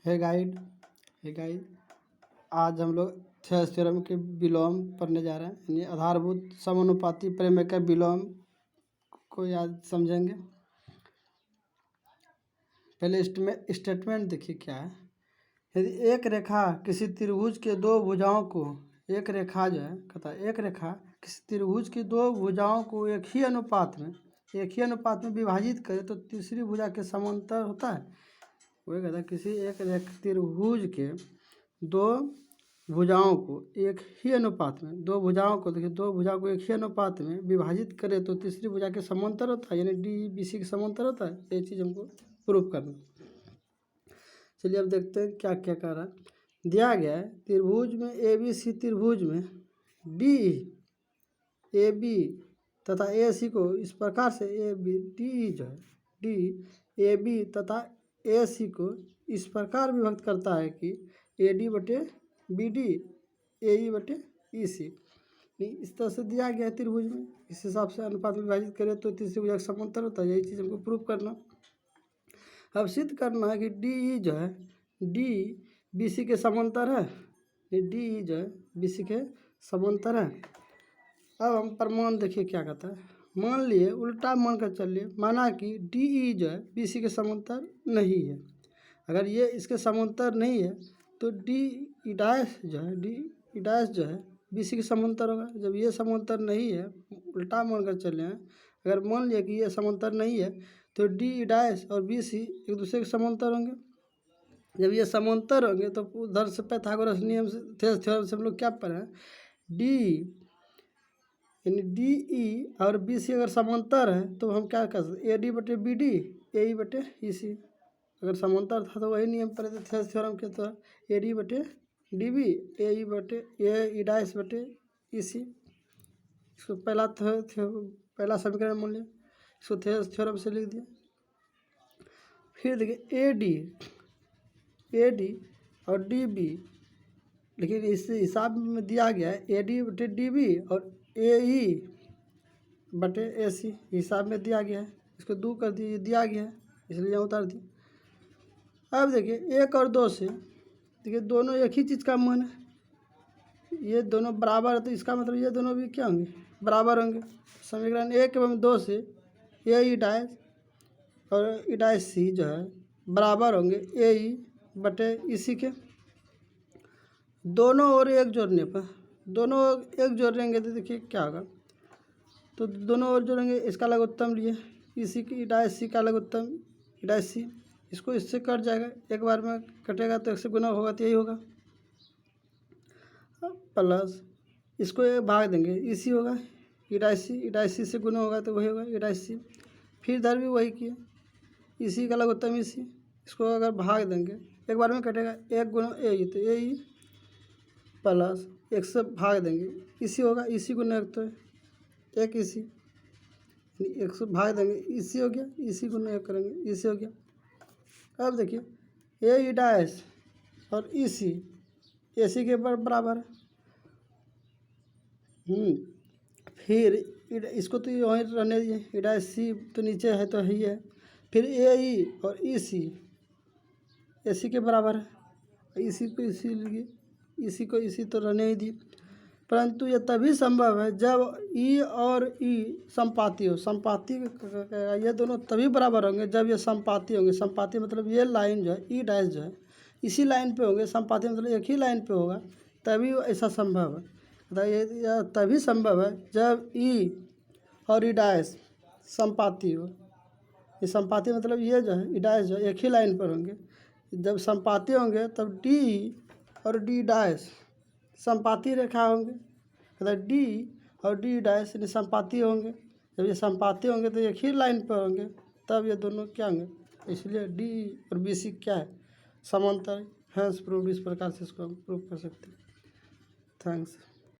हे guide हे guide आज हम लोग थेल्स थ्योरम के विलोम पढ़ने जा रहे हैं, यानी आधारभूत समानुपाती प्रमेय का विलोम को याद समझेंगे। पहले स्टेटमेंट देखिए क्या है। यदि एक रेखा किसी त्रिभुज के दो भुजाओं को एक रेखा किसी त्रिभुज की दो भुजाओं को एक ही अनुपात में विभाजित करे तो तीसरी भुजा के समांतर होता है। वही कहता है किसी एक त्रिभुज के दो भुजाओं को एक ही अनुपात में दो भुजाओं को एक ही अनुपात में विभाजित करे तो तीसरी भुजा के समांतर होता है, यानी डी बी सी के समांतर होता है। ये चीज़ हमको प्रूफ करना। चलिए अब देखते हैं क्या क्या कर रहा है। दिया गया है त्रिभुज में ए बी सी त्रिभुज में डी ए बी तथा ए सी को इस प्रकार से A B D A B तथा ए सी को इस प्रकार विभक्त करता है कि ए डी बटे बी डी ए ई बटे ई सी। इस तरह से दिया गया है त्रिभुज में, इस हिसाब से अनुपात में विभाजित करें तो तीसरी भुजा का समांतर होता है। यही चीज़ हमको प्रूफ करना। अब सिद्ध करना है कि D E D B C के समांतर है, डी ई बी सी के समांतर है। अब हम प्रमाण देखिए क्या कहता है। मान लिए उल्टा मान कर चलिए, माना कि डी ई बी सी के समांतर नहीं है। अगर ये इसके समांतर नहीं है तो D E dash B C के समांतर होगा। जब ये समांतर नहीं है, उल्टा मान कर चले हैं, अगर मान लिया कि ये समांतर नहीं है तो डी ई डैश और बी सी एक दूसरे के समांतर होंगे। जब ये समांतर होंगे तो उधर से पाइथागोरस नियम से थेल्स थ्योरम से हम लोग क्या पढ़े हैं, डी यानी डी ई और बी सी अगर समांतर है तो हम क्या कर सकते, ए डी बटे बी डी ए ई बटे ई सी। अगर समांतर था तो वही नियम पढ़े थे थेल्स थ्योरम के, तो ए डी बटे डी बी ए ई बटे ए ई डैश बटे ई सी। इसको पहला समीकरण मान लिया, इसको थेल्स थ्योरम से लिख दिया। फिर देखिए ए डी और डी बी, लेकिन इस हिसाब में दिया गया है ए डी बटे डी बी और ए ई बटे ए सी हिसाब में दिया गया है। इसको दूर कर दिए, दिया गया है इसलिए यहाँ उतार दिए। अब देखिए एक और दो से देखिए दोनों एक ही चीज़ का मान है, ये दोनों बराबर है तो इसका मतलब ये दोनों भी क्या होंगे, बराबर होंगे। समीकरण एक एवं दो से ए ई डैश और ई डैश सी बराबर होंगे ए ई बटे ई सी के। दोनों और एक जोड़ने पर एक जोड़ेंगे तो देखिए क्या होगा, तो दोनों और जोड़ेंगे, इसका लघुत्तम लिए ई सी की, ई डैश सी का लघुत्तम ई डैश सी, इसको इससे कट जाएगा, एक बार में कटेगा तो एक से गुना होगा तो यही होगा, प्लस इसको एक भाग देंगे ई सी होगा ई डैश सी से गुना होगा तो वही होगा ई डैश सी। फिर इधर भी वही किया, ई सी का लघुत्तम ई सी, इसको अगर भाग देंगे एक बार में कटेगा, एक गुना ए ई तो ए ई प्लस एक से भाग देंगे ई सी होगा, ई सी गुना एक तो एक ई सी, एक से भाग देंगे ई सी हो गया, ई सी गुना एक करेंगे ई सी हो गया। अब देखिए ए ई डैश और ई सी ए सी के बराबर है। फिर इसको तो वहीं रहने दिए, ई डैश सी तो नीचे है तो ही है। फिर ए ई और ई सी ए सी के बराबर है, ई सी को ई सी लिए, ई सी को ई सी तो रहने ही दिए। परंतु यह तभी संभव है जब ई और ई संपाती हो। संपाती ये दोनों तभी बराबर होंगे जब ये संपाती होंगे। संपाती मतलब ये लाइन ई डैश इसी लाइन पे होंगे, संपाती मतलब एक ही लाइन पे होगा, तभी ऐसा संभव है। मतलब ये तभी संभव है जब ई और ई डैश संपाती हो। ये संपाती मतलब ये ई डैश एक ही लाइन पर होंगे। जब संपाती होंगे तब डी और डी डैश संपाती रेखा होंगे, मतलब डी और डी डैश यानी संपाती होंगे। जब ये संपाती होंगे तो एक ही लाइन पर होंगे, तब ये दोनों क्या होंगे, इसलिए डी और बी सी क्या है, समांतर है। Hence proved. इस प्रकार से इसको हम प्रूव कर सकते हैं। थैंक्स।